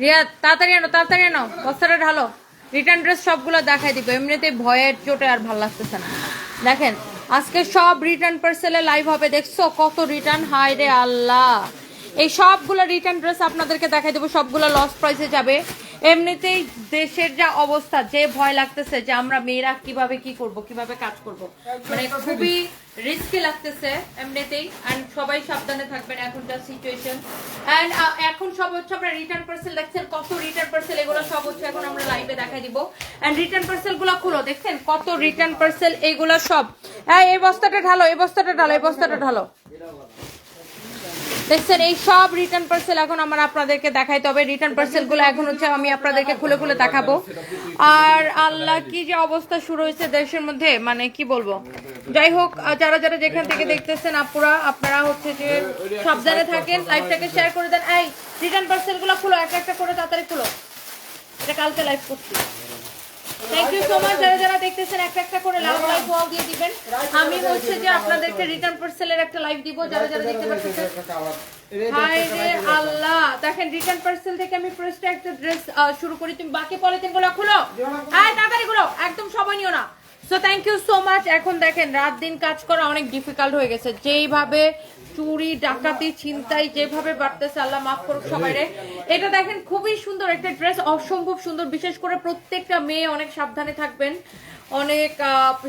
রিয়া তাড়াতাড়ি আনো, তাড়াতাড়ি আনো, বস্তাটা ঢালো। রিটার্ন ড্রেস সবগুলো দেখাই দিব, এমনিতে ভয়ের চোটে আর ভালো লাগতেছে না। দেখেন আজকে সব রিটার্ন পার্সেলে লাইভ হবে, দেখছো কত রিটার্ন, হায় রে আল্লাহ। এই সবগুলো রিটার্ন ড্রেস আপনাদেরকে দেখাই দেবো, সবগুলো লস প্রাইসে যাবে। এমনিতেই দেশের যা অবস্থা, যে ভয় লাগতেছে যে আমরা মেয়েরা কিভাবে কি করব, কিভাবে কাজ করব, মানে খুবই রিস্কি লাগতেছে এমনিতেই। এন্ড সবাই সাবধানে থাকবেন এখন যা সিচুয়েশন। এন্ড এখন সব হচ্ছে আপনারা রিটার্ন পার্সেল দেখছেন, কত রিটার্ন পার্সেল, এগুলো সব হচ্ছে এখন আমরা লাইভে দেখাই দিব। এন্ড রিটার্ন পার্সেল গুলো খুলো, দেখছেন কত রিটার্ন পার্সেল, এগুলো সব। এই বস্তাটা ঢালো, এই বস্তাটা ঢালো, এই বস্তাটা ঢালো। দেখছেন এই সব রিটার্ন পার্সেল এখন আমার আপনাদেরকে দেখাইতে হবে। রিটার্ন পার্সেল গুলো এখন হচ্ছে আমি আপনাদেরকে খুলে খুলে দেখাবো। আর আল্লাহ কি যে অবস্থা শুরু হয়েছে দেশের মধ্যে, মানে কি বলবো। যাই হোক, যারা যারা যেখান থেকে দেখতেছেন আপুরা, আপনারা হচ্ছে যে সাবধানে থাকেন, লাইভটাকে শেয়ার করে দেন। এই রিটার্ন পার্সেল গুলো খুলো, একটা একটা করে তাড়াতাড়ি খুলো, এটা কালকে লাইভ করছি। Thank you so much. যারা যারা দেখতেছেন একটা একটা করে লাভ লাইভ ওয়াও দিয়ে দিবেন। আমি হচ্ছে যে আপনাদেরকে রিটার্ন পার্সেলের একটা লাইভ দিব, যারা যারা দেখতে পাচ্ছেন। হায় রে আল্লাহ, দেখেন রিটার্ন পার্সেল থেকে আমি ফার্স্টে একটা ড্রেস শুরু করি। তুমি বাকি পলিথিনগুলো খুলো, এই তাড়াতাড়ি খুলো, একদম সময় নিও না। So thank you so much. এখন দেখেন রাত দিন কাজ করা অনেক ডিফিকাল্ট হয়ে গেছে, যেইভাবে চুরি ডাকাতি ছিনতাই যেভাবে বাড়তেছে, আল্লাহ মাফ করুক সবাই রে। এটা দেখেন খুবই সুন্দর একটা ড্রেস, অসম্ভব সুন্দর। বিশেষ করে প্রত্যেকটা মেয়ে অনেক সাবধানে থাকবেন, অনেক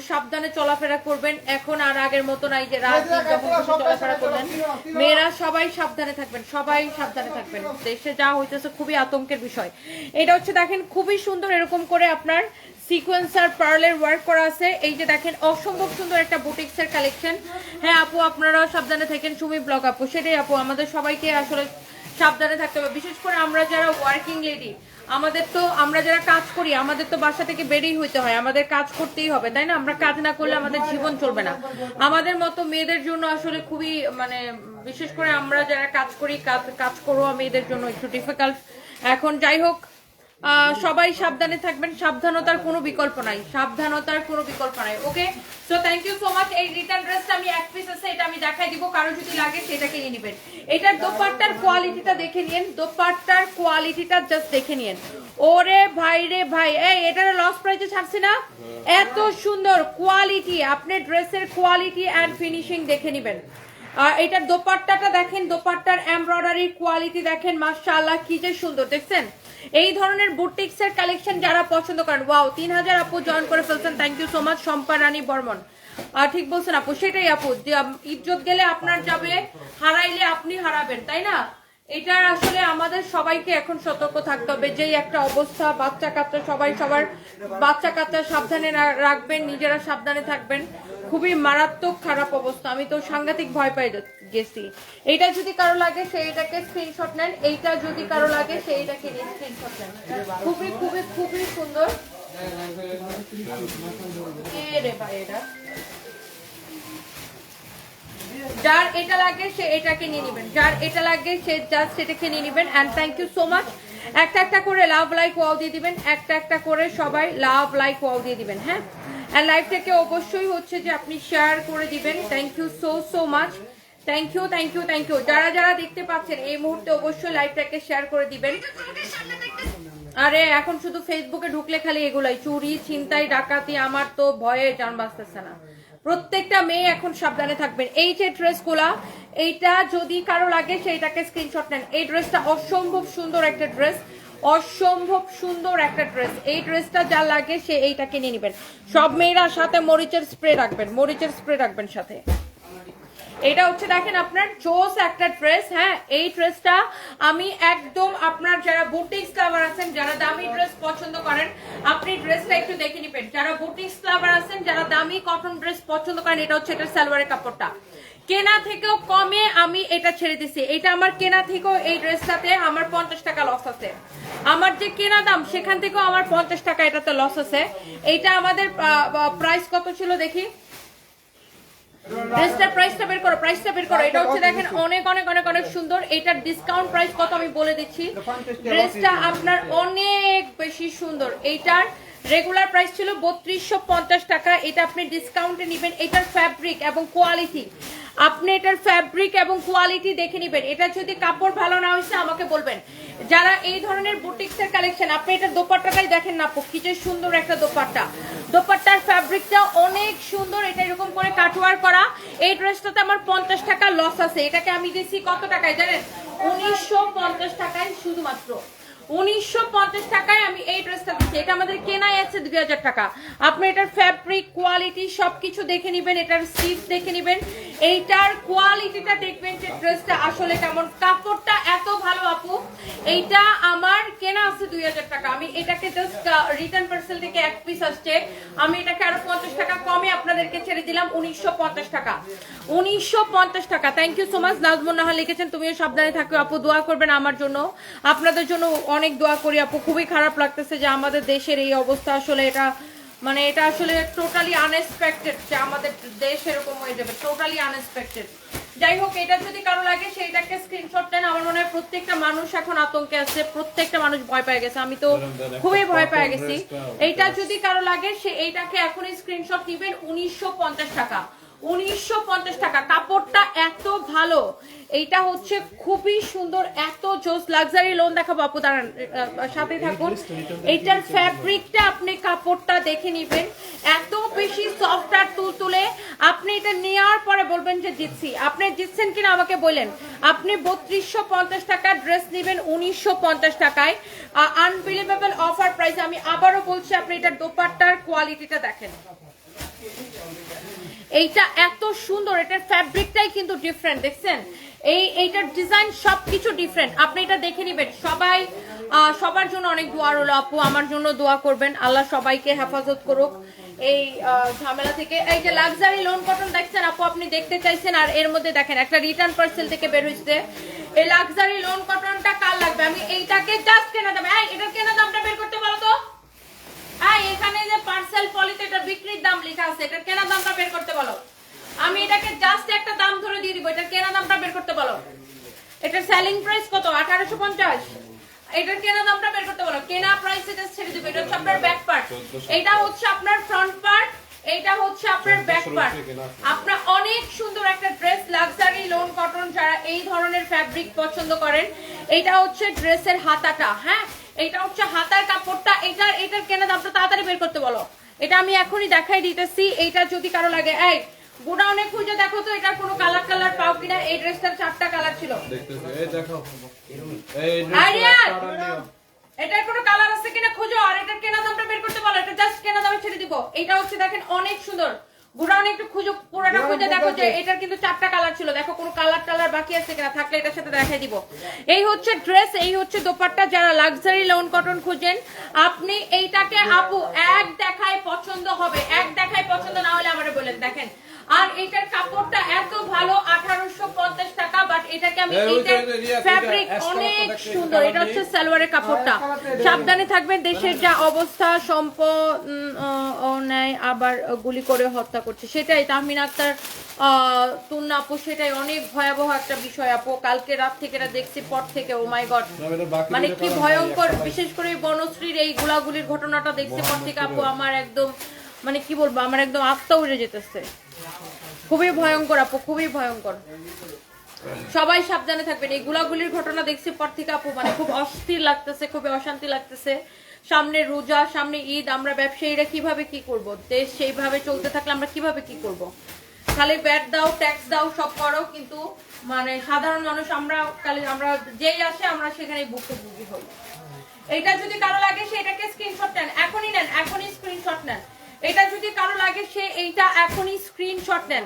সাবধানে চলাফেরা করবেন। এখন আর আগের মতো নাই যে রাত দিন যখন চলাফেরা করবেন, মেয়েরা সবাই সাবধানে থাকবেন, সবাই সাবধানে থাকবেন। দেশে যা হইতেছে খুবই আতঙ্কের বিষয়। এটা হচ্ছে দেখেন খুবই সুন্দর, এরকম করে আপনার সিকোয়েন্সার পার্লের ওয়ার্ক করা আছে। এই যে দেখেন অসম্ভব সুন্দর একটা বুটিক্সের কালেকশন। হ্যাঁ আপু আপনারাও সাবধানে থাকেন, সুমি ব্লগ আপু। সেটাই আপু, আমাদের সবাইকে আসলে সাবধানে থাকতে হবে। বিশেষ করে আমরা যারা ওয়ার্কিং লেডি, আমাদের তো, আমরা যারা কাজ করি, আমাদের তো বাসা থেকে বেরিয়ে হইতে হয়, আমাদের কাজ করতেই হবে, তাই না? আমরা কাজ না করলে আমাদের জীবন চলবে না। আমাদের মতো মেয়েদের জন্য আসলে খুবই, মানে বিশেষ করে আমরা যারা কাজ করি, কাজ করো মেয়েদের জন্য একটু ডিফিকাল্ট এখন। যাই হোক, সবাই সাবধানে থাকবেন, সাবধানতার কোনো বিকল্প নাই, সাবধানতার কোনো বিকল্প নাই। Okay, so thank you so much. এই রিটার্ন ড্রেসটা আমি এক পিস আছে, এটা আমি দেখাই দিব, কারো যদি লাগে সেটাকে নিয়ে নেবেন। এটার দোপাট্টার কোয়ালিটিটা দেখে নিন, দোপাট্টার কোয়ালিটিটা জাস্ট দেখে নিন। ওরে ভাই রে ভাই, এই এটার লস প্রাইসে ছাড়ছি না, এত সুন্দর কোয়ালিটি। আপনি ড্রেসের কোয়ালিটি এন্ড ফিনিশিং দেখে নেবেন। এটার দোপাট্টাটা দেখেন, দোপাট্টার এমব্রয়ডারি কোয়ালিটি দেখেন, মাশাআল্লাহ কি যে সুন্দর। দেখছেন এই ধরনের বুটিক্সের কালেকশন যারা পছন্দ করেন, ওয়াও 3000 আপু জয়েন করে ফেলছেন, thank you so much. Shampa Rani Barman, ঠিক বলছেন আপু, সেটাই আপু, ইজ্জত গেলে আপনার যাবে, হারাইলে আপনি হারাবেন, তাই না? এটার আসলে আমাদের সবাইকে এখন সতর্ক থাকতে হবে। যেই একটা অবস্থা, বাচ্চা কাচ্চা সবাই সবার বাচ্চা কাচ্চা সাবধানে রাখবেন, নিজেরা সাবধানে থাকবেন। খুবই মারাত্মক খারাপ অবস্থা, আমি তো সাংঘাতিক ভয় পাই গেছি। এইটা যদি কারো লাগে সেইটাকে স্ক্রিনশট নেন, এইটা যদি কারো লাগে সেইটাকে নিয়ে স্ক্রিনশট নেন। খুবই খুবই খুবই সুন্দর। রে ভাই, এটা যার এটা লাগে সে এটাকে নিয়ে নেবেন, যার এটা লাগে সে জাস্ট সেটাকে নিয়ে নেবেন। And thank you so much. একটা একটা করে লাভ লাইক ওয়াও দিয়ে দিবেন, একটা একটা করে সবাই লাভ লাইক ওয়াও দিয়ে দিবেন। হ্যাঁ, এন্ড লাইভটাকে অবশ্যই হচ্ছে যে আপনি শেয়ার করে দিবেন। Thank you so so much, thank you thank you thank you. যারা যারা দেখতে পাচ্ছেন এই মুহূর্তে অবশ্যই লাইভটাকে শেয়ার করে দিবেন। আরে এখন শুধু ফেসবুকে ঢুকলে খালি এগুলাই, চুরি ছিনতাই ডাকাতি, আমার তো ভয়ে জান বাঁচতেছে না। প্রত্যেকটা মেয়ে এখন সাবধানে থাকবেন। এই যে ড্রেসগুলা, এইটা যদি কারো লাগে সেইটাকে স্ক্রিনশট নেন। এই ড্রেসটা অসম্ভব সুন্দর একটা ড্রেস, অসম্ভব সুন্দর একটা ড্রেস। এই ড্রেসটা যা লাগে সে এইটাকে নিয়ে নেবেন। সব মেয়েরা সাথে মরিচের স্প্রে রাখবেন, মরিচের স্প্রে রাখবেন সাথে। এটা হচ্ছে দেখেন আপনার জোস একটা ড্রেস। হ্যাঁ, এই ড্রেসটা আমি একদম, আপনার যারা বুটিক্স লাভার আছেন, যারা দামি ড্রেস পছন্দ করেন, আপনি ড্রেসটা একটু দেখে নিবেন। যারা বুটিক্স লাভার আছেন, যারা দামি কটন ড্রেস পছন্দ করেন, এটা হচ্ছে এটার সালোয়ারের কাপড়টা কেনা থেকেও কমে আমি এটা ছেড়ে দিছি। এটা আমার কেনা থেকেও, এই ড্রেসটাতে আমার 50 টাকা লস আছে। আমার যে কেনা দাম সেখান থেকেও আমার 50 টাকা এটাতে লস আছে। এইটা আমাদের প্রাইস কত ছিল দেখি, ড্রেসটার প্রাইসটা বের করো, প্রাইসটা বের করো। এটা হচ্ছে দেখেন অনেক অনেক অনেক অনেক সুন্দর। এটার ডিসকাউন্ট প্রাইস কত আমি বলে দিচ্ছি। ড্রেসটা আপনার অনেক বেশি সুন্দর। এইটার রেগুলার প্রাইস ছিল 3250 টাকা, এটা আপনি ডিসকাউন্টে নেবেন। এটার ফ্যাব্রিক এবং কোয়ালিটি, আপনি এটার ফ্যাব্রিক এবং কোয়ালিটি দেখে নেবেন। এটা যদি কাপড় ভালো না হয়েছে আমাকে বলবেন, যারা এই ধরনের বুটিক্সের কালেকশন, আপনি এটা দোপাট্টাটাই দেখেন না আপু, কি যে সুন্দর একটা দোপাট্টা। দোপাট্টার ফ্যাব্রিকটা অনেক সুন্দর, এটা এরকম করে কাটওয়ার করা। এই ড্রেসটাতে আমার 50 টাকা লস আছে। এটাকে আমি দিচ্ছি কত টাকায় জানেন? 1950 টাকায়, শুধুমাত্র 1950 টাকায় আমি এই ড্রেসটা দিচ্ছি। এটা আমাদের কেনাই আছে 2000 টাকা। আপনি এটার ফ্যাব্রিক কোয়ালিটি সবকিছু দেখে নেবেন, এটার স্টিচ দেখে নেবেন, এইটার কোয়ালিটিটা দেখবেন যে ড্রেসটা আসলে কেমন। কাপড়টা এত ভালো আপু, এইটা আমার কেনা আছে 2000 টাকা। আমি এটাকে জাস্ট রিটার্ন পার্সেল থেকে এক পিস আসছে, আমি এটাকে আরো 50 টাকা কমে আপনাদেরকে ছেড়ে দিলাম 1950 টাকা। 1950 টাকা। Thank you so much. Nazmun Naha লিখেছেন তুমিও সাবধানে থাকো আপু, দোয়া করবেন আমার জন্য, আপনাদের জন্য অনেক দোয়া করি আপু। খুবই খারাপ লাগতেছে যে আমাদের দেশের এই অবস্থা, আসলে এটা মানে এটা আসলে টোটালি আনএক্সপেক্টেড যে আমাদের দেশ এরকম হয়ে যাবে, টোটালি আনএক্সপেক্টেড। যাই হোক, এটা যদি কারো লাগে সেইটাকে স্ক্রিনশট নেন। আমার মনে হয় প্রত্যেকটা মানুষ এখন আতঙ্কে আছে, প্রত্যেকটা মানুষ ভয় পেয়ে গেছে, আমি তো খুবই ভয় পেয়ে গেছি। এইটা যদি কারো লাগে সে এইটাকে এখনই স্ক্রিনশট নিবেন। 1950 টাকা, 1950 টাকা। কাপড়টা এত ভালো, এইটা হচ্ছে খুবই সুন্দর, এত জোস। লাক্সারি লোন দেখাবো আপু, দাঁড়ান সাথে থাকুন। এইটার ফ্যাব্রিকটা আপনি কাপড়টা দেখে নিবেন, এত বেশি সফট আর তুলতুলে। আপনি এটা নেওয়ার পরে বলবেন যে জিতছি। আপনি জিতছেন কিনা আমাকে বলেন। আপনি 3250 টাকার ড্রেস নেবেন 1950 টাকায়, আনবিলিভেবল অফার প্রাইস। আমি আবারও বলছি, আপনি এটার দোপাট্টার কোয়ালিটিটা দেখেন, এইটা এত সুন্দর। এটার ফ্যাব্রিকটাই কিন্তু ডিফারেন্ট, দেখছেন? এইটার ডিজাইন সবকিছু ডিফারেন্ট। আপনি এটা দেখে নিবেন। সবাই সবার জন্য অনেক দোয়া রইলো আপু, আমার জন্য দোয়া করবেন, আল্লাহ সবাইকে হেফাজত করুক এই ঝামেলা থেকে। এই যে লাক্সারি লোন কটন দেখছেন আপু, আপনি দেখতে চাইছেন, আর এর মধ্যে দেখেন একটা রিটার্ন পার্সেল থেকে বের হয়েছে। এই লাক্সারি লোন কটনটা কার লাগবে? আমি এইটাকে জাস্ট কেনা দাম, এটার কেনা দামটা বের করতে বলো তো। এখানে যে পার্সেল পলিতে এটা বিক্রির দাম লেখা আছে, এটার কেনা দামটা বের করতে বলো। আমি এটাকে জাস্ট একটা দাম ধরে দিয়ে দিব, এটার কেনা দামটা বের করতে বলো। এটার সেলিং প্রাইস কত? 1850। এটার কেনা দামটা বের করতে বলো। কেনা প্রাইস এটা ছেড়ে দিব। এটা হচ্ছে আপনার ব্যাক পার্ট, এটা হচ্ছে আপনার ফ্রন্ট পার্ট, এইটা হচ্ছে আপনার ব্যাক পার্ট। আপনার অনেক সুন্দর একটা ড্রেস, লাক্সারি লোন কটন। যারা এই ধরনের ফ্যাব্রিক পছন্দ করেন, এটা হচ্ছে ড্রেসের হাতাটা। হ্যাঁ, এটা হচ্ছে হাতার কাপড়টা। এটার কেনা দামটা তাড়াতাড়ি বের করতে বলো। এটা আমি এখনই দেখাই দিতেছি। এইটা যদি কারো লাগে, এই গোডাউনে খুঁজে দেখো তো এটার কোনো কালার পাও কিনা। এই ড্রেসটার 4টা কালার ছিল, এটার কোনো কালার আছে কিনা খুঁজো, আর এটার কেনা দামটা বের করতে বলো। এটা জাস্ট কেনা দামে ছেড়ে দিব। এটা হচ্ছে দেখেন অনেক সুন্দর। গোডাউনে একটু খুঁজো, পুরোটা খুঁজে দেখো যে এটার কিন্তু 4টা কালার ছিল। দেখো কোনো কালার বাকি আছে কিনা, থাকলে এটার সাথে দেখাই দিব। এই হচ্ছে ড্রেস, এই হচ্ছে দোপাট্টা। যারা লাক্সারি লোন কটন খুঁজেন, আপনি এইটাকে আপু এক দেখায় পছন্দ হবে, এক দেখায় পছন্দ না হলে আমারে বলেন। দেখেন, আর এটার কাপড়টা এত ভালো, 1850 টাকা। বাট এটাকে আমি এইটার ফ্যাব্রিক অনেক সুন্দর। এটা হচ্ছে সালোয়ারের কাপড়টা। সাবধানে থাকবেন, দেশের যা অবস্থা, সম্পদ নেয় আবার গুলি করে হত্যা করছে, সেটাই তাহমিনা আক্তার তুন্না আপু, সেটাই অনেক ভয়াবহ একটা বিষয় আপু। কালকে রাত থেকে এটা দেখছি, পর থেকে ও মাই গড, মানে কি ভয়ঙ্কর। বিশেষ করে বনশ্রীর এই গুলাগুলির ঘটনাটা দেখছি পর থেকে আপু, আমার একদম মানে কি বলবো, আমার একদম আত্মা উড়ে যেতেছে। খুবই ভয়ঙ্কর আপু, খুবই ভয়ঙ্কর। সবাই সাবধানে থাকবেন। এই গুলাগুলির ঘটনা দেখছি পর থেকে আপু, মানে খুব অস্থির লাগতেছে, খুবই অশান্তি লাগতেছে। সামনে রোজা, সামনে ঈদ, আমরা ব্যবসায়ীরা কিভাবে কি করব? দেশ সেইভাবে চলতে থাকলে আমরা কিভাবে কি করব? খালি ব্যাট দাও, ট্যাক্স দাও, সব করো, কিন্তু মানে সাধারণ মানুষ আমরা যেই আসে আমরা সেখানে ভুক্তভোগী হই। এটা যদি কারো লাগে সেটাকে স্ক্রিনশট নেন, এখনই নেন, এখনই স্ক্রিনশট নেন। এটা যদি কারো লাগে সে এইটা এখনই স্ক্রিনশট নেন।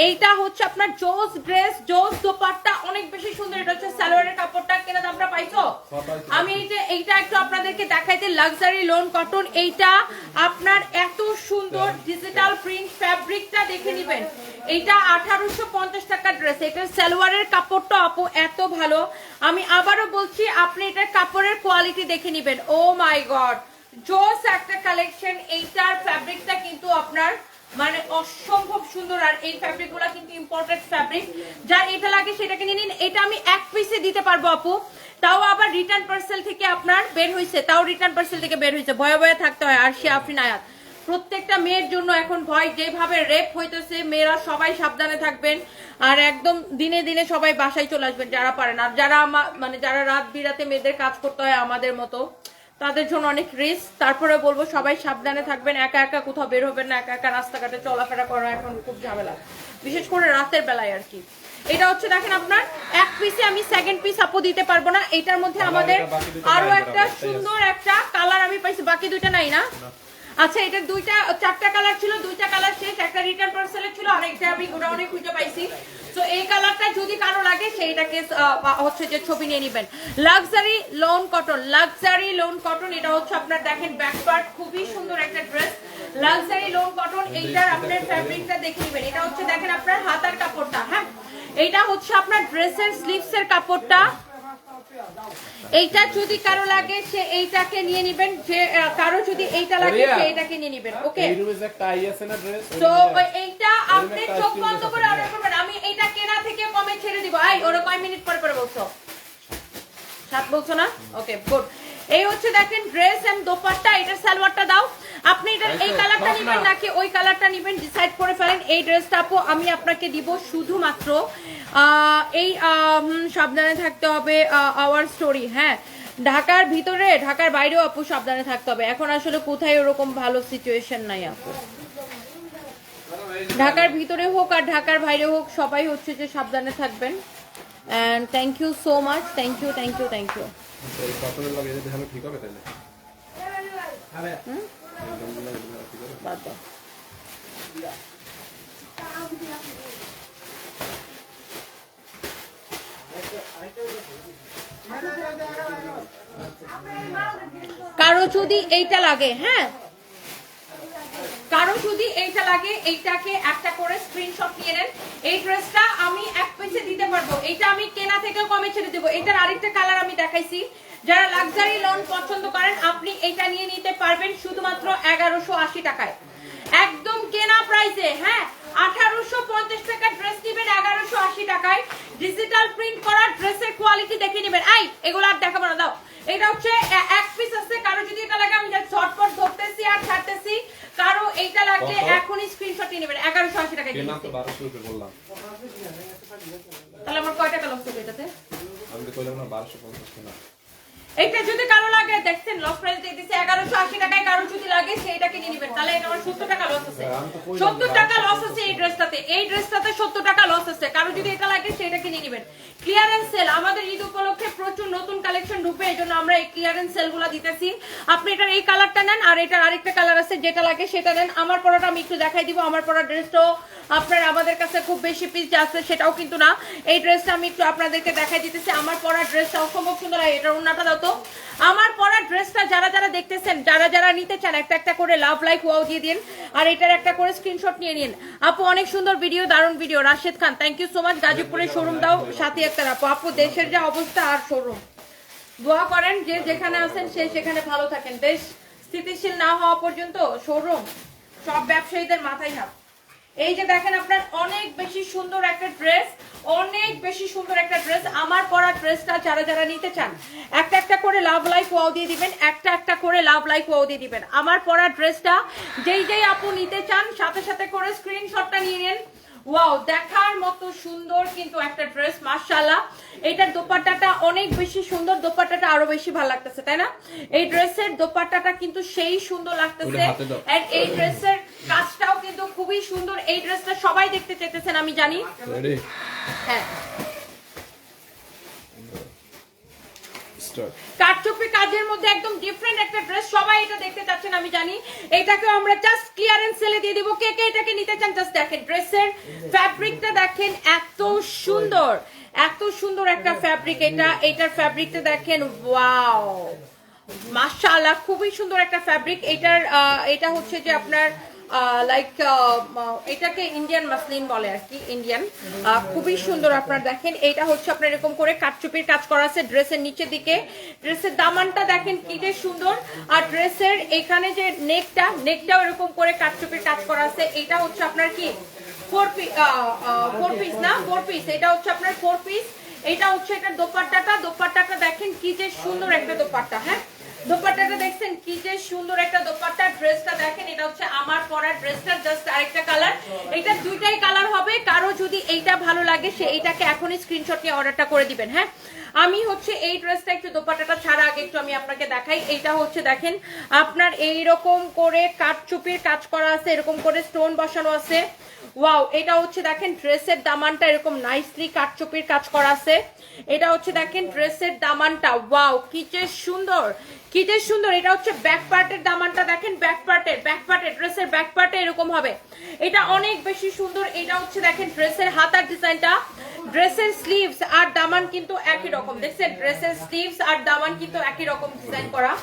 এইটা হচ্ছে আপনার জোস ড্রেস, জোস দোপাট্টা, অনেক বেশি সুন্দর। এটা হচ্ছে সালোয়ারের কাপড়টা। কেনা দামটা পাইছো? আমি এইটা একটু আপনাদেরকে দেখাইতে, লাক্সারি লোন কটন। এইটা আপনার এত সুন্দর ডিজিটাল প্রিন্ট, ফ্যাব্রিকটা দেখে নিবেন। এইটা 1850 টাকার ড্রেস। এটার সালোয়ারের কাপড়টা আপু এত ভালো। আমি আবারও বলছি, আপনি এটার কাপড়ের কোয়ালিটি দেখে নিবেন। ও মাই গড, জোস একটা কালেকশন। এইটার ফ্যাব্রিকটা কিন্তু আপনার মানে অসম্ভব সুন্দর, আর এই ফ্যাব্রিকগুলো কিন্তু ইম্পোর্টেড ফ্যাব্রিক। যার এটা লাগে সেটাকে নিয়ে নিন। এটা আমি এক পিসে দিতে পারবো আপু, তাও আবার রিটার্ন পার্সেল থেকে আপনার বের হয়েছে, তাও রিটার্ন পার্সেল থেকে বের হয়েছে। ভয়ে ভয়ে থাকতে হয়। আর সে আফরিন আয়াত প্রত্যেকটা মেয়ের জন্য এখন ভয়, যেভাবে রেপ হইতেছে, মেয়েরা সবাই সাবধানে থাকবেন। আর একদম দিনে দিনে সবাই বাসায় চলে আসবেন যারা পারেন। আর যারা মানে যারা রাত বিরাতে মেয়েদের কাজ করতে হয় আমাদের মতো, তাদের জন্য অনেক রিস্ক। তারপরে বলবো সবাই সাবধানে থাকবেন, একা একা কোথাও বের হবেন না, একা একা রাস্তাঘাটে চলাফেরা করা এখন খুব ঝামেলা, বিশেষ করে রাতের বেলায় আর কি। এটা হচ্ছে দেখেন আপনার এক পিসে আমি সেকেন্ড পিস আপু দিতে পারবো না। এটার মধ্যে আমাদের আরো একটা সুন্দর একটা কালার আমি পাইছি, বাকি দুইটা নাই না? আচ্ছা, এটা চারটা কালার ছিল, দুইটা কালার শেষ, একটা রিটার্ন পার্সেলে ছিল, আর একটা আমি গোডাউনে খুঁজে পাইছি। তো এই কালারটা যদি কারো লাগে সেইটাকে হচ্ছে যে ছবি নিয়ে নেবেন। Luxury loan cotton, luxury loan cotton, এটা হচ্ছে আপনার দেখেন ব্যাক পার্ট, খুবই সুন্দর একটা ড্রেস, লাক্সারি লোন কটন। এইটার আপনার ফ্যাব্রিকটা দেখে নেবেন। এটা হচ্ছে দেখেন আপনার হাতার কাপড়টা, হ্যাঁ এইটা হচ্ছে আপনার ড্রেসের স্লিভস এর কাপড়টা। এইটা যদি কারো লাগে সে এইটাকে নিয়ে নেবেন, যে কারো যদি এইটা লাগে সে এইটাকে নিয়ে নেবেন। ওকে, তো এইটা আপনি চোখ বন্ধ করে অর্ডার করবেন। আমি এইটা কেনা থেকে কমে ছেড়ে দিব। আই ওরা কয় মিনিট পর পরে বলছো? 7 বলছো না? Okay good. এই হচ্ছে দেখেন ড্রেস এন্ড দোপাট্টা। এটা সালোয়ারটা দাও। আপনি এটা এই কালারটা নেবেন নাকি ওই কালারটা নেবেন ডিসাইড করে ফেলেন। এই ড্রেসটা আপু আমি আপনাকে দিব শুধুমাত্র এই সাবধানে থাকতে হবে আওয়ার স্টোরি, হ্যাঁ ঢাকার ভিতরে ঢাকার বাইরেও আপু সাবধানে থাকতে হবে। এখন আসলে কোথায় ওরকম ভালো সিচুয়েশন নাই আপু, ঢাকার ভিতরে হোক আর ঢাকার বাইরে হোক সবাই হচ্ছে যে সাবধানে থাকবেন। And thank you so much, thank you thank you thank you. বাদ দাও। কারো যদি এইটা লাগে, হ্যাঁ কারো যদি এইটা লাগে এইটাকে একটা করে স্ক্রিনশট নিয়ে নেন। এই ড্রেসটা আমি এক পিসে দিতে পারবো, এটা আমি কেনা থেকেও কমে ছেড়ে দেবো। এটার আরেকটা কালার আমি দেখাইছি। যারা লাক্সারি লন পছন্দ করেন আপনি এটা নিয়ে নিতে পারবেন শুধুমাত্র 1180 টাকায়, একদম কেনা প্রাইসে। হ্যাঁ 1850 টাকা ড্রেস নিবেন 1180 টাকায়। ডিজিটাল প্রিন্ট করা ড্রেসের কোয়ালিটি দেখে নেবেন। এই এগুলো আর দেখাবো না, দাও। এটা হচ্ছে এক পিস আছে, কারো যদি এটা লাগে আমি ঝটপট ধরতেছি আর ছাড়তেছি। কারো এইটা লাগলে এখনই স্ক্রিনশট নিয়ে নেবেন। 1180 টাকায় কিনা তো 1200 রুপি বললাম, তাহলে আমার কয় টাকা লস হবে এটাতে? আমি তো কইলাম না 1250 টাকা। এইটা যদি কারো লাগে দেখছেন লস প্রাইস দিয়ে দিছি 1180 টাকায়, কারো যদি লাগে সেইটাকে নিয়ে নেবেন। তাহলে এটা আমার 70 টাকা লস আছে, 70 টাকা লস আছে এই ড্রেসটাতে। এই ড্রেসটাতে 70 টাকা লস আছে, কারো যদি এটা লাগে সেইটাকে নিয়ে নেবেন। ক্লিয়ারেন্স সেল, আমাদের ঈদ উপলক্ষে প্রচুর নতুন কালেকশন ঢুকবে, এজন্য আমরা এই ক্লিয়ারেন্স সেলগুলো দিতেছি। আপনি এটার এই কালারটা নেন আর এটার আরেকটা কালার আছে, যেটা লাগে সেটা নেন। আমার পরাটা আমি একটু দেখাই দিব। আমার পরা ড্রেসটাও আপনার আমাদের কাছে খুব বেশি পিস আছে সেটাও কিন্তু না। এই ড্রেসটা আমি একটু আপনাদেরকে দেখাই দিতেছি। আমার পরা ড্রেসটা অসম্ভব সুন্দর। এটার ওন্নাটা দাও তো। আমার পরা ড্রেসটা যারা যারা দেখতেছেন, যারা যারা নিতে চান একটা একটা করে লাভ লাইক ওয়াও দিয়ে দিন, আর এটার একটা করে স্ক্রিনশট নিয়ে নিন। আপু অনেক সুন্দর ভিডিও, দারুণ video. Rashed Khan thank you so much. গাজীপুরের শোরুম দাও সাথী একটা আপু। আপু দেশের যে অবস্থা আর শোরুম, দোয়া করেন যে যেখানে আছেন সে সেখানে ভালো থাকেন। দেশ স্থিতিশীল না হওয়া পর্যন্ত শোরুম সব ব্যবসায়ীদের মাথায় হাত। এই যে দেখেন আপনার অনেক বেশি সুন্দর একটা ড্রেস, অনেক বেশি সুন্দর একটা ড্রেস। আমার পরা ড্রেসটা যারা যারা নিতে চান একটা একটা করে লাভ লাইক ওয়াও দিয়ে দিবেন, একটা একটা করে লাভ লাইক ওয়াও দিয়ে দিবেন। আমার পরা ড্রেসটা যেই যেই আপু নিতে চান সাথে সাথে করে স্ক্রিনশটটা নিয়ে নিন। ওয়াও দেখার মতো সুন্দর কিন্তু একটা ড্রেস, মাশাআল্লাহ। এইটার দোপাট্টাটা অনেক বেশি সুন্দর, দোপাট্টাটা আরো বেশি ভালো লাগতেছে তাই না? এই ড্রেসের দোপাট্টাটা কিন্তু সেই সুন্দর লাগতেছে, এন্ড এই ড্রেসের কাজটাও কিন্তু খুবই সুন্দর। এই ড্রেসটা সবাই দেখতে চাইতেছেন আমি জানি। হ্যাঁ কাটচুপি কাজের মধ্যে একদম ডিফারেন্ট একটা ড্রেস, সবাই এটা দেখতে চাচ্ছেন আমি জানি। এটাকে আমরা জাস্ট ক্লিয়ারেন্স সেলে দিয়ে দিব। কে কে এটাকে নিতে চান জাস্ট দেখেন ড্রেসের ফ্যাব্রিকটা দেখেন, এত সুন্দর এত সুন্দর একটা ফ্যাব্রিক। এটার ফ্যাব্রিকটা দেখেন, ওয়াও মাশাআল্লাহ খুবই সুন্দর একটা ফ্যাব্রিক। এটা হচ্ছে যে আপনার লাইক এটাকে ইন্ডিয়ান মাসলিন বলে আর কি, ইন্ডিয়ান। খুবই সুন্দর আপনার দেখেন। এটা হচ্ছে আপনার এরকম করে কাটচুপির কাজ করা আছে ড্রেসের নিচের দিকে। ড্রেসের দামানটা দেখেন কি যে সুন্দর, আর ড্রেসের এখানে যে নেকটাও এরকম করে কাটচুপির কাজ করা আছে। এটা হচ্ছে আপনার কি 4 পিস না 4 পিস, এটা হচ্ছে আপনার 4 পিস। এটা হচ্ছে এটার দোপাট্টাটা দেখেন কি যে সুন্দর একটা দোপাট্টা। হ্যাঁ দোপাট্টাটা দেখছেন কি যে সুন্দর একটা দোপাট্টা, ড্রেসটা দেখেন, এটা হচ্ছে আমার পরা ড্রেসটার জাস্ট আরেকটা কালার, এটা দুইটাই কালার হবে। কারো যদি এইটা ভালো লাগে সে এইটাকে এখনই স্ক্রিনশট নিয়ে অর্ডারটা করে দিবেন। হ্যাঁ, আমি হচ্ছে এই ড্রেসটা একটু দোপাট্টাটা ছাড়া আগে একটু আমি আপনাকে দেখাই। এইটা হচ্ছে দেখেন আপনার এইরকম করে কাঠচুপির কাজ করা আছে, এরকম করে স্টোন বসানো আছে। ওয়াও, এটা হচ্ছে দেখেন ড্রেসের দামানটা এরকম নাইসলি কাঠচুপির কাজ করা আছে। এটা হচ্ছে দেখেন ড্রেসের দামানটা, ওয়াও কি যে সুন্দর, কি যে সুন্দর। এটা হচ্ছে ব্যাক পার্টের দামানটা দেখেন, ব্যাক পার্টের ড্রেসের ব্যাক পার্টে এরকম হবে, এটা অনেক বেশি সুন্দর। এটা হচ্ছে দেখেন ড্রেসের হাতার ডিজাইনটা, ড্রেসের স্লিভস আর দামান কিন্তু একই রকম, দেখছেন ড্রেসের স্লিভস আর দামান কিন্তু একই রকম ডিজাইন করা।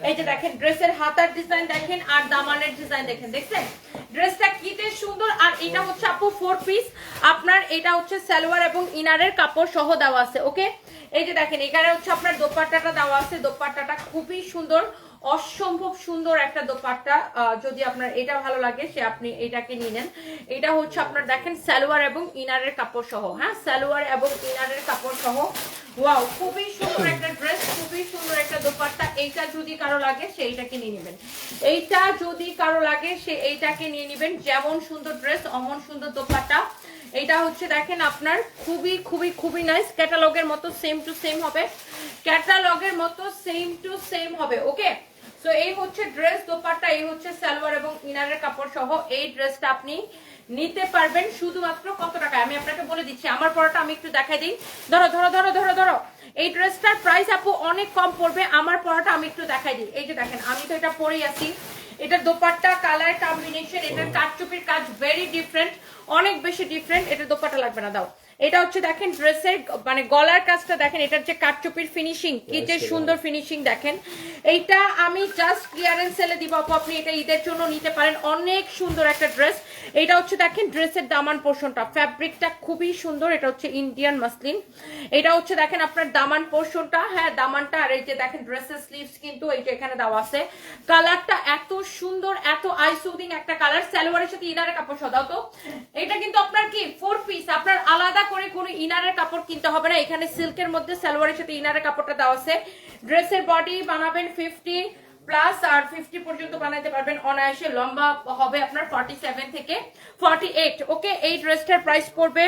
এই যে দেখেন ড্রেসের হাতার ডিজাইন দেখেন আর দামানের ডিজাইন দেখেন, দেখছেন ড্রেসটা কিতে সুন্দর। আর এটা হচ্ছে আপু 4 পিস, আপনার এটা হচ্ছে সালোয়ার এবং ইনারের কাপড় সহ দেওয়া আছে। ওকে, এই যে দেখেন এখানে হচ্ছে আপনার দোপাট্টাটা দেওয়া আছে, দোপাট্টাটা খুবই সুন্দর, অসম্ভব সুন্দর একটা দোপাট্টা। যদি আপনার এটা ভালো লাগে সে আপনি এটাকে নিয়ে নেন। এটা হচ্ছে আপনার দেখেন সালোয়ার এবং ইনারের কাপড় সহ, হ্যাঁ সালোয়ার এবং ইনারের কাপড় সহ। ওয়াও, খুবই সুন্দর একটা ড্রেস, খুবই সুন্দর একটা দোপাট্টা। এইটা যদি কারো লাগে সে এইটাকে নিয়ে নেবেন, এইটা যদি কারো লাগে সে এইটাকে নিয়ে নেবেন। যেমন সুন্দর ড্রেস অমন সুন্দর দোপাট্টা। এটা হচ্ছে দেখেন আপনার খুবই খুবই খুবই নাইস, ক্যাটালগের মতো সেম টু সেম হবে, ক্যাটালগের মতো সেম টু সেম হবে। ওকে, সো এই হচ্ছে ড্রেস দোপাট্টা, এই হচ্ছে সালোয়ার এবং ইনারের কাপড় সহ। এই ড্রেসটা আপনি নিতে পারবেন শুধুমাত্র কত টাকায় আমি আপনাকে বলে দিচ্ছি। আমার পরাটা আমি একটু দেখাই দিই, ধরো ধরো ধরো ধরো ধরো, এই ড্রেসটার প্রাইস আপু অনেক কম পড়বে। আমার পরাটা আমি একটু দেখাই দিই। এই যে দেখেন আমি তো এটা পরেই আছি, এটা দোপাট্টা কালার কম্বিনেশন, এটার কাটচুপির কাজ ভেরি ডিফারেন্ট, অনেক বেশি ডিফারেন্ট। এটা দোপাট্টা লাগবে না, দাও। এটা হচ্ছে দেখেন ড্রেসের মানে গলার কাজটা দেখেন, এটার যে কাটচুপির ফিনিশিং কি যে সুন্দর ফিনিশিং দেখেন। এইটা আমি জাস্ট ক্লিয়ারেন্স সেলে দিব আপু, আপনি এটা ঈদের জন্য নিতে পারেন, অনেক সুন্দর একটা ড্রেস। এটা হচ্ছে দেখেন ড্রেসের দামান পোর্শনটা, ফ্যাব্রিকটা খুবই সুন্দর, এটা হচ্ছে ইন্ডিয়ান মাসলিন। এটা হচ্ছে দেখেন আপনার দামান পোর্শনটা, হ্যাঁ দামানটা। আর এই যে দেখেন ড্রেসের স্লিভস কিন্তু এই যে এখানে দেওয়া আছে। কালারটা এত সুন্দর, এত আই সুদিং একটা কালার, সালোয়ারের সাথে ইনারের কাপড় সদাও। তো এটা কিন্তু আপনার কি 4 পিস, আপনার আলাদা করে কোনো ইনারের কাপড় কিনতে হবে না। এখানে সিল্কের মধ্যে সালোয়ারের সাথে ইনারের কাপড়টা দেওয়া আছে। ড্রেসের বডি বানাবেন 50 প্লাস, আর 50 পর্যন্ত বানাইতে পারবেন অনায়াসে। লম্বা হবে আপনার 47 থেকে 48। ওকে, এই ড্রেসটার প্রাইস পড়বে,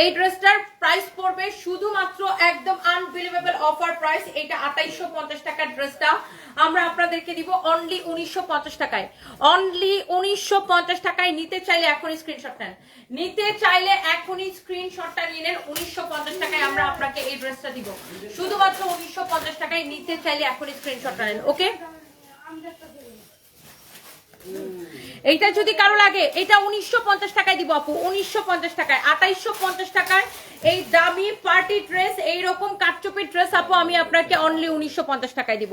এই ড্রেসটার প্রাইস পড়বে শুধুমাত্র একদম আনবিলিভেবল অফার প্রাইস। এটা 2850 টাকার ড্রেসটা আমরা আপনাদেরকে দিব অনলি 1950 টাকায়, অনলি 1950 টাকায়। নিতে চাইলে এখনই স্ক্রিনশট নেন, নিতে চাইলে এখনই স্ক্রিনশটটা নিয়ে নেন। 1950 টাকায় আমরা আপনাকে এই ড্রেসটা দিব, শুধুমাত্র 1950 টাকায়। নিতে চাইলে এখনই স্ক্রিনশটটা নেন। ওকে, এইটা যদি কারো লাগে এটা 1950 টাকায় দিব আপু, 1950 টাকায়। 2850 টাকায় এই দামি পার্টি ড্রেস, এইরকম কাটচুপির ড্রেস আপু আমি আপনাকে অনলি 1950 টাকায় দিব।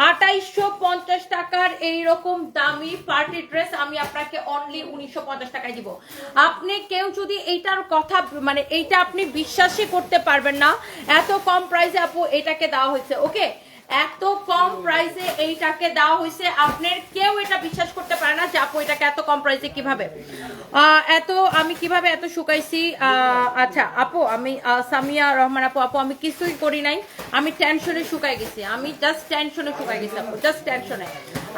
2850 টাকার এইরকম দামি পার্টি ড্রেস আমি আপনাকে অনলি 1950 টাকায় দিব। আপনি কেউ যদি এইটার কথা মানে এইটা আপনি বিশ্বাসই করতে পারবেন না, এত কম প্রাইসে আপু এটাকে দেওয়া হয়েছে। ওকে, এত কম প্রাইসে এইটাকে দেওয়া হয়েছে, আপনার কেউ এটা বিশ্বাস করতে পারে না যে আপু এটাকে এত কম প্রাইসে কিভাবে এত আমি কিভাবে এত শুকাইছি। আচ্ছা আপু, আমি সামিয়া রহমান আপু, আপু আমি কিছুই করি নাই, আমি টেনশনে শুকাই গেছি, আমি জাস্ট টেনশনে শুকাই গেছি আপু, জাস্ট টেনশনে।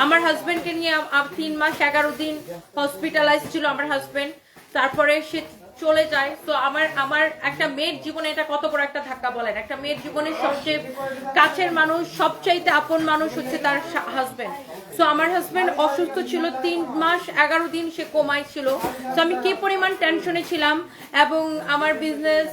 আমার হাজবেন্ডকে নিয়ে 3 মাস 11 দিন হসপিটালাইজ ছিল আমার হাজবেন্ড, তারপরে সে চলে যায়। তো আমার একটা মেয়ের জীবনে এটা কত বড় একটা ধাক্কা বলেন। একটা মেয়ের জীবনের সবচেয়ে কাছের মানুষ, সবচাইতে আপন মানুষ হচ্ছে তার হাজবেন্ড। তো আমার হাজবেন্ড অসুস্থ ছিল 3 মাস 11 দিন, সে কোমায় ছিল। তো আমি কি পরিমাণ টেনশনে ছিলাম, এবং আমার বিজনেস,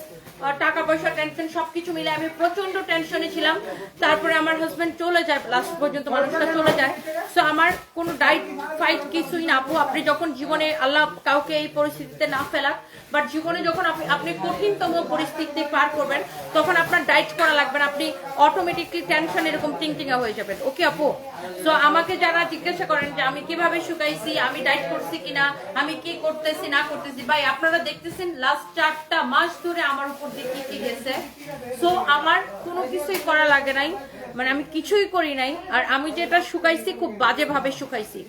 টাকা পয়সা টেনশন সবকিছু মিলে আমি প্রচন্ড টেনশনে ছিলাম। তারপরে আমার হাজবেন্ড চলে যায়, লাস্ট পর্যন্ত মানুষটা চলে যায়। তো আমার কোনো ডাইট ফাইট কিছুই না আপু। আপনি যখন জীবনে, আল্লাহ কাউকে এই পরিস্থিতিতে না ফেলাক, বাট জীবনে যখন আপনি কঠিনতম পরিস্থিতি পার করবেন তখন আপনার ডাইট করা লাগবে না, আপনি অটোমেটিকলি টেনশন এরকম টিংটিঙা হয়ে যাবেন। ওকে আপু, তো আমাকে যারা জিজ্ঞাসা করেন যে আমি কিভাবে শুকাইছি, আমি ডাইট করছি কিনা, আমি কি করতেছি না করতেছি, ভাই আপনারা দেখতেছেন লাস্ট 4টা মাস ধরে আমার উপর উপর দিয়ে কি কি গেছে। সো আমার কোনো কিছুই করা লাগে নাই, মানে আমি কিছুই করি নাই। আর আমি যেটা শুকাইছি খুব বাজেভাবে শুকাইছি।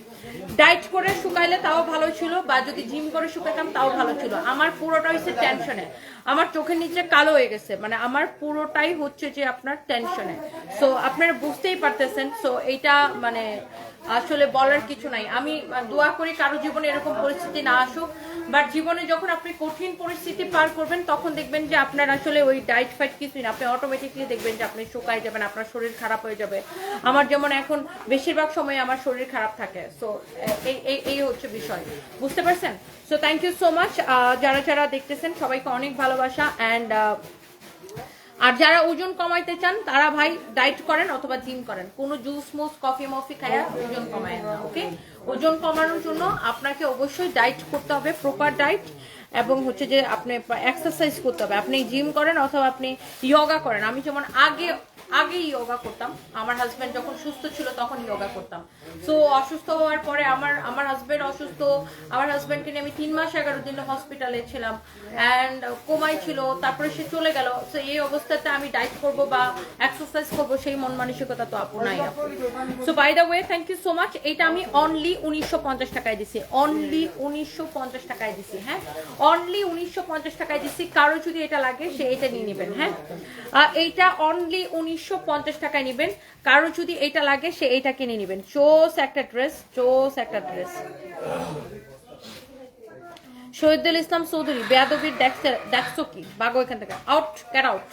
ডায়েট করে শুকাইলে তাও ভালো ছিল, বা যদি জিম করে শুকাইতাম তাও ভালো ছিল। আমার পুরোটা হচ্ছে টেনশনে, আমার চোখের নিচে কালো হয়ে গেছে, মানে আমার পুরোটাই হচ্ছে যে আপনার টেনশনে। সো আপনারা বুঝতেই পারতেছেন। সো এইটা মানে আসলে বলার কিছু নাই। আমি দোয়া করি কারো জীবনে এরকম পরিস্থিতি না আসুক, বাট জীবনে যখন আপনি কঠিন পরিস্থিতি পার করবেন তখন দেখবেন যে আপনার আসলে ওই ডায়েট ফাইট কিছুই না, আপনি অটোমেটিকলি দেখবেন যে আপনি শুকায় যাবেন, আপনার শরীর খারাপ হয়ে যাবে। আমার যেমন এখন বেশিরভাগ সময় আমার শরীর খারাপ থাকে। সো এই হচ্ছে বিষয়, বুঝতে পারছেন? So thank you so much যারা যারা দেখতেছেন, সবাইকে অনেক ভালোবাসা। অ্যান্ড আর যারা ওজন কমাইতে চান তারা ভাই ডায়েট করেন অথবা জিম করেন, কোনো জুস মুস কফি মফি খায়া ওজন কমায় না। ওকে, ওজন কমানোর জন্য আপনাকে অবশ্যই ডায়েট করতে হবে, প্রপার ডায়েট, এবং হচ্ছে যে আপনি এক্সারসাইজ করতে হবে। আপনি জিম করেন অথবা আপনি ইয়োগা করেন। আমি যেমন আগে ইয়োগা করতাম, আমার হাজবেন্ড যখন সুস্থ ছিল তখন ইয়োগা করতাম। সো অসুস্থ হওয়ার পরে আমার হাজবেন্ড অসুস্থ, আমার হাজবেন্ডকে নিয়ে আমি 3 মাস 11 দিন হসপিটালে ছিলাম, অ্যান্ড কোমায় ছিল, তারপরে সে চলে গেল। সো এই অবস্থাতে আমি ডায়েট করব বা এক্সারসাইজ করব সেই মন মানসিকতা তো আপু নাই। So by the way thank you so much. এটা আমি অনলি 1950 টাকায় দিছি, অনলি 1950 টাকায় দিছি। হ্যাঁ, অনলি 1950 টাকায় দিছি। কারো যদি এটা লাগে সে এটা নিয়ে নেবেন। হ্যাঁ, এইটা অনলি 1950 টাকায় নেবেন। কারো যদি এটা লাগে সে এটা কিনে নেবেন। চোস একটা ড্রেস, চোস একটা ড্রেস। শহীদুল ইসলাম চৌধুরী, বেয়াদবির দেখছো কি? বাগো এখান থেকে, আউট, গেট আউট।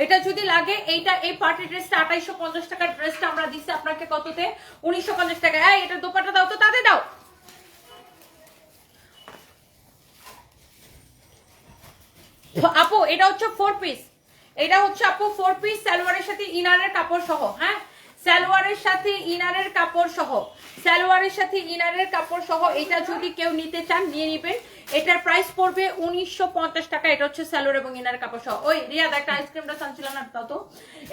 এটা যদি লাগে, এইটা এই পার্টি ড্রেসটা 2850 টাকার ড্রেসটা আমরা দিছি আপনাকে কততে? 1950 টাকা। এই এটা দোপাট্টা দাও তো, তাতে দাও। আপু এটা হচ্ছে 4 পিস, এটা হচ্ছে আপু 4 পিস সালোয়ারের সাথে ইনারের কাপড় সহ। হ্যাঁ, সালোয়ারের সাথে ইনারের কাপড় সহ, সালোয়ারের সাথে ইনারের কাপড় সহ। এটা যদি কেউ নিতে চান নিয়ে নেবেন। এটার প্রাইস পড়বে 1950 টাকা। এটা হচ্ছে সালোয়ার এবং ইনারের কাপড় সহ। ওই রিয়াদ একটা আইসক্রিম ড্রেস আনছিলাম না, তাও তো।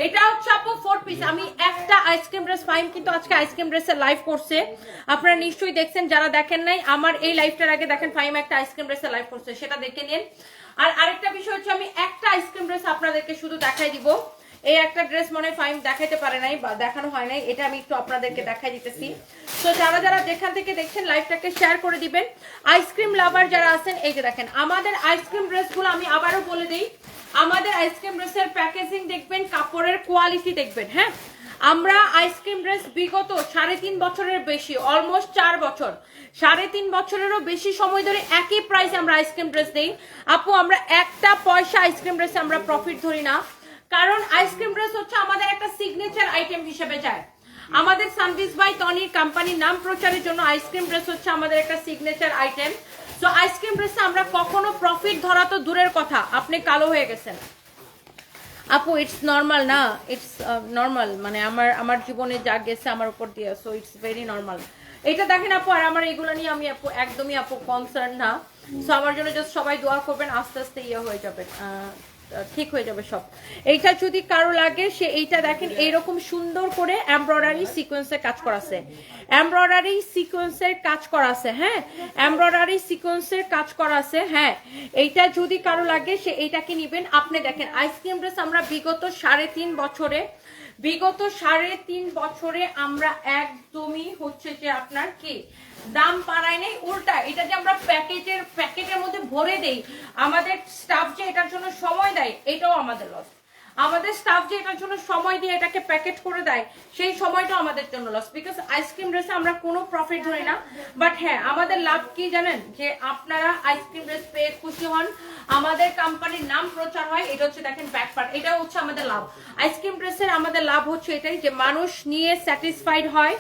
এটা হচ্ছে আপু 4 পিস। আমি একটা আইসক্রিম ড্রেস ফাইম কিন্তু আজকে আইসক্রিম ড্রেসের লাইভ করছে, আপনারা নিশ্চয়ই দেখছেন। যারা দেখেন নাই আমার এই লাইভটার আগে দেখেন, ফাইম একটা আইসক্রিম ড্রেসের লাইভ করছে, সেটা দেখে নিন। আর আরেকটা বিষয় হচ্ছে আমি একটা আইসক্রিম ড্রেস আপনাদেরকে শুধু দেখাই দিব। এই একটা ড্রেস মনে ফাইম দেখাইতে পারে নাই বা দেখানো হয় নাই, এটা আমি একটু আপনাদেরকে দেখাই দিতেছি। তো যারা যারা যেখান থেকে দেখছেন লাইভটাকে শেয়ার করে দিবেন। আইসক্রিম লাভার যারা আছেন, এই যে দেখেন আমাদের আইসক্রিম ড্রেসগুলো, আমি আবারও বলে দিই, আমাদের আইসক্রিম ড্রেসের প্যাকেজিং দেখবেন, কাপড়ের কোয়ালিটি দেখবেন। হ্যাঁ, আমরা আইসক্রিম ড্রেস বিগত 3.5 বছরের বেশি, অলমোস্ট 4 বছর, 3.5 বছরেরও বেশি সময় ধরে একই প্রাইসে আমরা আইসক্রিম ড্রেস দেই। আপু আমরা একটা পয়সা আইসক্রিম ড্রেসে আমরা প্রফিট ধরি না, কারণ আইসক্রিম ড্রেস হচ্ছে আমাদের একটা সিগনেচার আইটেম হিসেবে যায়। আমাদের সানভিস বাই টনির কোম্পানির নাম প্রচারের জন্য আইসক্রিম ড্রেস হচ্ছে আমাদের একটা সিগনেচার আইটেম। সো আইসক্রিম ড্রেসে আমরা কখনো প্রফিট ধরা তো দূরের কথা, আপনি কালো হয়ে গেছেন আপু, ইটস নর্মাল না, ইটস নর্মাল, মানে আমার জীবনে যা গেছে আমার উপর দিয়ে, সো ইটস ভেরি নর্মাল। এটা দেখেন আপু, আর আমার এগুলো নিয়ে আমি আপু একদমই আপু কনসার্ন না। সো আমার জন্য জাস্ট সবাই দোয়া করবেন, আস্তে আস্তে ইয়ে হয়ে যাবে, ঠিক হয়ে যাবে সব। এইটা যদি কারো লাগে সে এইটা দেখেন, এইরকম সুন্দর করে এমব্রয়ডারি সিকোয়েন্সের কাজ করা আছে, এমব্রয়ডারি সিকোয়েন্সের কাজ করা আছে। হ্যাঁ, এমব্রয়ডারি সিকোয়েন্সের কাজ করা আছে। হ্যাঁ, এইটা যদি কারো লাগে সে এইটাকে নিবেন। আপনি দেখেন আইসক্রিম ড্রেস আমরা বিগত 3.5 বছরে আমরা একদমই হচ্ছে যে আপনার কি দাম বাড়ায় নেই, উল্টা এটা যে আমরা প্যাকেটের মধ্যে ভরে দেই, আমাদের স্টাফ যে এটার জন্য সময় দেয়, এটাও আমাদের লস। আমাদের স্টাফ যে এটার জন্য সময় দিয়ে এটাকে প্যাকেট করে দেয়, সেই সময়টাও আমাদের জন্য লস, বিকজ আইসক্রিম ড্রেসে আমরা কোনো প্রফিট ধরি না। বাট হ্যাঁ, আমাদের লাভ কি জানেন, যে আপনারা আইসক্রিম ড্রেস পেয়ে খুশি হন, আমাদের কোম্পানির নাম প্রচার হয়, এটা হচ্ছে দেখেন ব্যাক পার্ট, এটা হচ্ছে আমাদের লাভ। আইসক্রিম ড্রেসের আমাদের লাভ হচ্ছে এটাই, যে মানুষ নিয়ে স্যাটিসফাইড হয়,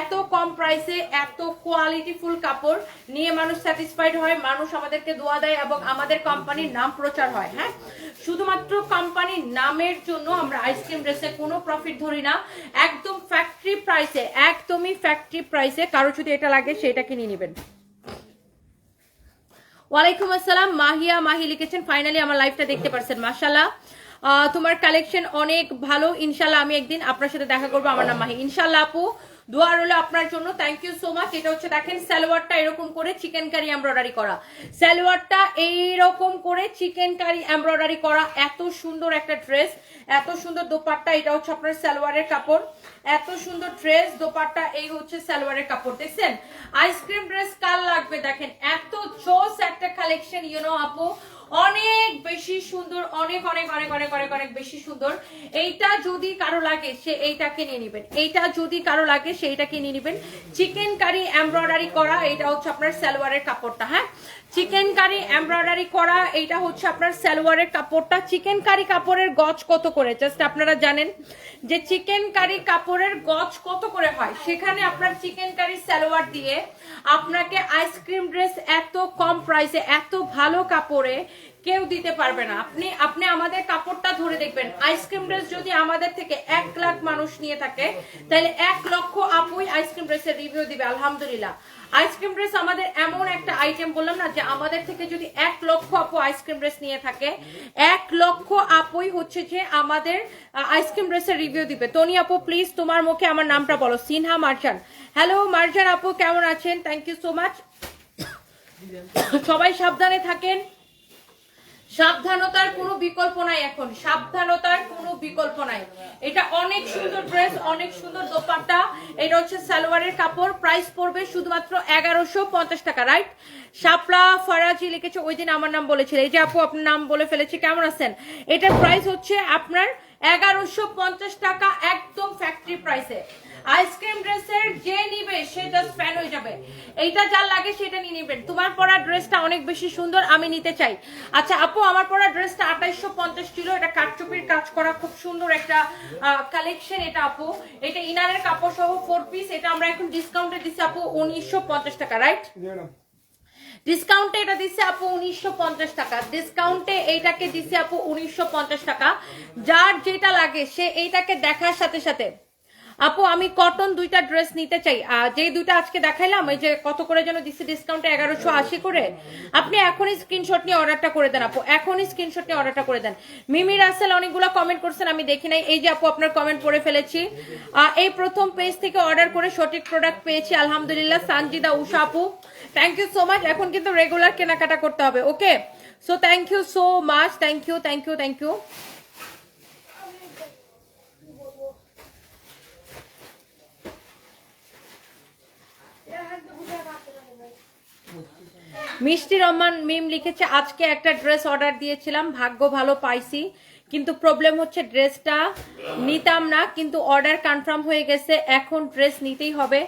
এত কম প্রাইসে এত কোয়ালিটিফুল কাপড় নিয়ে মানুষ স্যাটিসফাইড হয়, মানুষ আমাদেরকে দোয়া দেয় এবং আমাদের কোম্পানির নাম প্রচার হয়। হ্যাঁ, শুধুমাত্র কোম্পানির নামের জন্য আমরা আইসক্রিম ড্রেসে কোনো প্রফিট ধরি না, একদম ফ্যাক্টরি প্রাইসে, একদমই ফ্যাক্টরি প্রাইসে। কারো যদি এটা লাগে সেটা কিনে নেবেন। ওয়ালাইকুম আসসালাম, মাহি লিখেছেন ফাইনালি আমার লাইভটা দেখতে পারছেন, মাশাআল্লাহ। তোমার কালেকশন অনেক ভালো, ইনশাল্লাহ আমি একদিন আপনার সাথে দেখা করবো। আমার নাম মাহি, ইনশাল্লাহ আপু দোয়া রইলো আপনার জন্য। Thank you so much. এটা হচ্ছে দেখেন সালোয়ারটা এরকম করে চিকেন কারি এমব্রয়ডারি করা, সালোয়ারটা এইরকম করে চিকেন কারি এমব্রয়ডারি করা, এত সুন্দর একটা ড্রেস, এত সুন্দর দোপাট্টা। এটা হচ্ছে আপনার সালোয়ারের কাপড়, এত সুন্দর ড্রেস দোপাট্টা, এই হচ্ছে সালোয়ারের কাপড়। দেখছেন আইসক্রিম ড্রেস কার লাগবে, দেখেন এত জোস একটা কালেকশন, ইউনো আপু অনেক বেশি সুন্দর, অনেক অনেক অনেক অনেক অনেক অনেক বেশি সুন্দর। এইটা যদি কারো লাগে সে এইটাকে নিয়ে নিবেন, এইটা যদি কারো লাগে সেইটাকে নিয়ে নিবেন। চিকেন কারি এমব্রয়ডারি করা, এটা হচ্ছে আপনার সালোয়ারের কাপড়টা। হ্যাঁ, চিকেন কারি এমব্রয়ডারি করা, এইটা হচ্ছে আপনার সালোয়ারের কাপড়টা। চিকেন কারি কাপড়ের গজ কত করে, জাস্ট আপনারা জানেন যে চিকেন কারি কাপড়ের গজ কত করে হয়, সেখানে আপনার চিকেন কারি সালোয়ার দিয়ে আপনাকে আইসক্রিম ড্রেস এত কম প্রাইসে এত ভালো কাপড়ে কেউ দিতে পারবে না। আপনি আমাদের কাপড়টা ধরে দেখবেন, আইসক্রিম ড্রেস যদি আমাদের থেকে 1 লাখ মানুষ নিয়ে থাকে তাহলে 1 লক্ষ আপুই আইসক্রিম ড্রেসের রিভিউ দিবে। আলহামদুলিল্লাহ, আইসক্রিম ড্রেস আমাদের এমন একটা আইটেম, বললাম না যে আমাদের থেকে যদি 1 লক্ষ আপু আইসক্রিম ড্রেস নিয়ে থাকে, 1 লক্ষ আপুই হচ্ছে যে আমাদের আইসক্রিম ড্রেসের রিভিউ দিবে। তনি আপু প্লিজ তোমার মুখে আমার নামটা বলো। সিনহা মার্জান, হ্যালো মার্জান আপু কেমন আছেন? Thank you so much. সবাই সাবধানে থাকেন, সাবধানতার কোনো বিকল্প নাই, এখন সাবধানতার কোনো বিকল্প নাই। এটা অনেক সুন্দর ড্রেস, অনেক সুন্দর দোপাট্টা। এটা হচ্ছে সালোয়ারের কাপড়, প্রাইস পড়বে শুধুমাত্র 1150 টাকা। রাইট, শাপলা ফরাজি লিখেছে, ওই দিন আমার নাম বলেছিল, এই যে আপু আপনার নাম বলে ফেলেছি, কেমন আছেন? এটার প্রাইস হচ্ছে আপনার 1150 টাকা, একদম ফ্যাক্টরি প্রাইসে। আইসক্রিম ড্রেসের যে নিবে সে জাস্ট ফ্যান হয়ে যাবে। এইটা যার লাগে সেটা নিয়ে নেবেন। তোমার পরা ড্রেসটা অনেক বেশি সুন্দর, আমি নিতে চাই। আচ্ছা আপু, আমার পরা ড্রেসটা 2850 ছিল, এটা কাটচুপির কাজ করা, খুব সুন্দর একটা কালেকশন এটা আপু। এটা ইনারের কাপড় সহ 4 পিস, এটা আমরা এখন ডিসকাউন্টে দিচ্ছি আপু 1950 টাকা। রাইট, ডিসকাউন্টে এটা দিচ্ছে আপু 1950 টাকা, ডিসকাউন্টে এইটাকে দিচ্ছে আপু 1950 টাকা। যার যেটা লাগে সে এইটাকে দেখার সাথে সাথে, আপু আমি কটন 2টা ড্রেস নিতে চাই, যে 2টা আজকে দেখাইলাম, এই যে কত করে যেন দিচ্ছে ডিসকাউন্টে 1180 করে, আপনি এখনই স্ক্রিনশট নিয়ে অর্ডারটা করে দেন আপু, এখনই স্ক্রিনশট নিয়ে অর্ডারটা করে দেন। মিমি রাসেল অনেকগুলো কমেন্ট করছেন, আমি দেখি নাই, এই যে আপু আপনার কমেন্ট পড়ে ফেলেছি। এই প্রথম পেজ থেকে অর্ডার করে সঠিক প্রোডাক্ট পেয়েছি আলহামদুলিল্লাহ। সানজিদা উষা আপু থ্যাংক ইউ সো মাচ। এখন কিন্তু রেগুলার কেনাকাটা করতে হবে, okay? So thank you so much, thank you thank you thank you. Mishti Rahman মিম লিখেছে, আজকে একটা ড্রেস অর্ডার দিয়েছিলাম, ভাগ্য ভালো পাইছি, কিন্তু প্রবলেম হচ্ছে ড্রেসটা নিতাম না, কিন্তু অর্ডার কনফার্ম হয়ে গেছে, এখন ড্রেস নিতেই হবে।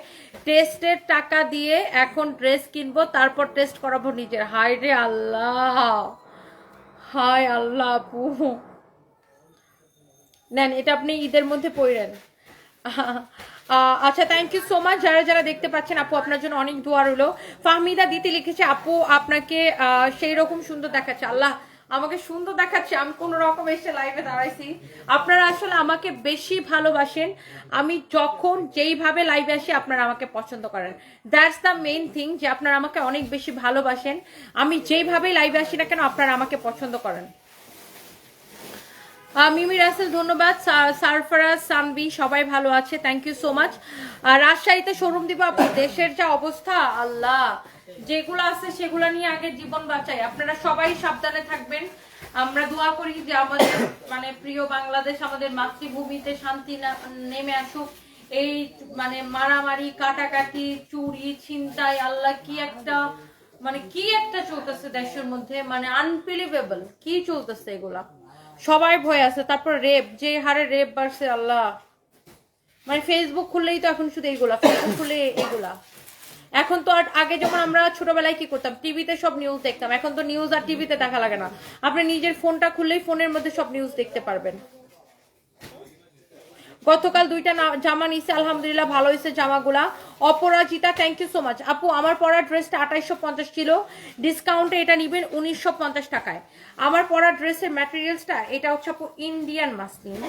টেস্টের টাকা দিয়ে এখন ড্রেস কিনবো, তারপর টেস্ট করাবো নিজের। হায় রে আল্লাহ, হায় আল্লাহ আপু, নেন এটা আপনি ঈদের মধ্যে পড়েন। আচ্ছা থ্যাংক ইউ সো মাচ যারা যারা দেখতে পাচ্ছেন, আপু আপনার জন্য অনেক দোয়া রইলো। ফাহমিদা দিতে লিখেছে, আপু আপনাকে সেই রকম সুন্দর দেখাচ্ছে, আল্লাহ আমাকে সুন্দর দেখাচ্ছে, আমি কোন রকম এসে লাইভে দাঁড়াইছি। আপনারা আসলে আমাকে বেশি ভালোবাসেন, আমি যখন যেইভাবে লাইভে আসি আপনারা আমাকে পছন্দ করেন, দ্যাটস দ্য মেইন থিং, যে আপনারা আমাকে অনেক বেশি ভালোবাসেন, আমি যেইভাবে লাইভে আসি না কেন আপনারা আমাকে পছন্দ করেন। মিমি রাসেল ধন্যবাদ, সারফারাজ সানবি সবাই ভালো আছে, থ্যাংক ইউ সো মাচ। রাজশাহীতে শোরুম দিব আপু, দেশের যা অবস্থা আল্লাহ, যেগুলো আছে সেগুলো নিয়ে আগে জীবন বাঁচাই। আপনারা সবাই সাবধানে থাকবেন, আমরা দোয়া করি যে আমাদের মানে প্রিয় বাংলাদেশ, আমাদের মাতৃভূমিতে শান্তি নেমে আসুক। এই মানে মারামারি কাটাকাটি চুরি ছিনতাই, আল্লাহ কি একটা মানে কি একটা চলতেছে দেশের মধ্যে, মানে আনবিলিভেবল কি চলতেছে এগুলা, সবাই ভয় আছে। তারপর রেপ, যে হারে রেপ বাড়ছে আল্লাহ, মানে ফেসবুক খুললেই তো এখন শুধু এইগুলা, ফেসবুক খুলে এগুলা। এখন তো আর আগে যখন আমরা ছোটবেলায় কি করতাম, টিভিতে সব নিউজ দেখতাম, এখন তো নিউজ আর টিভিতে দেখা লাগে না, আপনি নিজের ফোনটা খুললেই ফোনের মধ্যে সব নিউজ দেখতে পারবেন। গতকাল 2টা জামা নিছে আলহামদুলিল্লাহ, ভালো হয়েছে জামাগুলা। অপরাজিতা থ্যাংক ইউ সো মাচ। আপু আমার পরা ড্রেসটা 2850 ছিল, ডিসকাউন্টে এটা নিবেন 1950 টাকায়। আমার পরা ড্রেসের ম্যাটেরিয়ালসটা এটা হচ্ছে আপু ইন্ডিয়ান মাসলিন,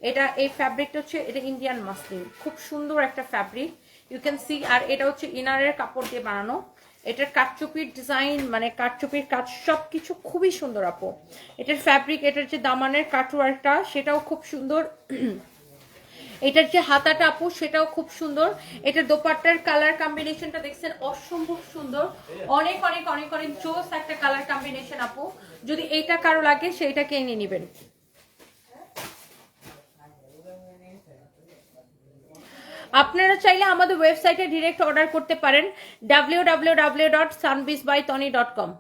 এটা এই ফ্যাব্রিকটা হচ্ছে এটা ইন্ডিয়ান মাসলিন, খুব সুন্দর একটা ফ্যাব্রিক, ইউ ক্যান সি। আর এটা হচ্ছে ইনারের কাপড় দিয়ে বানানো, এটার কাটচুপির ডিজাইন মানে কাটচুপির কাজ সবকিছু খুবই সুন্দর আপু। এটার ফ্যাব্রিক, এটার যে দামানের কাটওয়ার্কটা সেটাও খুব সুন্দর। এটার যে হাতাটা আপু সেটাও খুব সুন্দর। এটার দোপাট্টার কালার কম্বিনেশনটা দেখছেন অসম্ভব সুন্দর, অনেক অনেক অনেক অনেক জোস একটা কালার কম্বিনেশন আপু। যদি এইটা কারো লাগে সেইটাকে নিয়ে নেবেন। আপনারা চাইলে আমাদের ওয়েবসাইটে ডিরেক্ট অর্ডার করতে পারেন www.sunbeachbytony.com।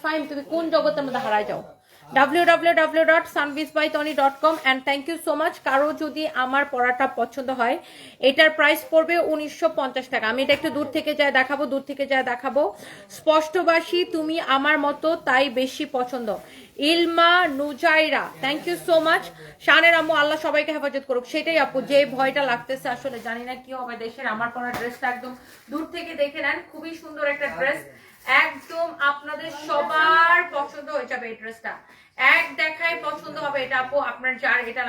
ফাইম তুমি কোন জগতের মধ্যে হারায় যাও। www.sunbeachbytony.com and thank you so much। কারো যদি আমার পড়াটা পছন্দ হয়, এটার প্রাইস পড়বে 1950 টাকা। আমি এটা একটু দূর থেকে যায় দেখাবো। স্পষ্টবাসী তুমি আমার মতো তাই বেশি পছন্দ। ইলমা Nujaira, thank you so much. শানের আম্মু আল্লাহ সবাইকে হেফাজত করুক। সেটাই আপু, যে ভয়টা লাগতেছে আসলে জানি না কি হবে দেশের। আমার পরা ড্রেসটা একদম দূর থেকে দেখে নেন, খুবই সুন্দর একটা ড্রেস, একদম আপনাদের সবার পছন্দ হয়ে যাবে এই ড্রেসটা। এক দেখায় পছন্দ হবে এটা আপু, আপনার যার এটা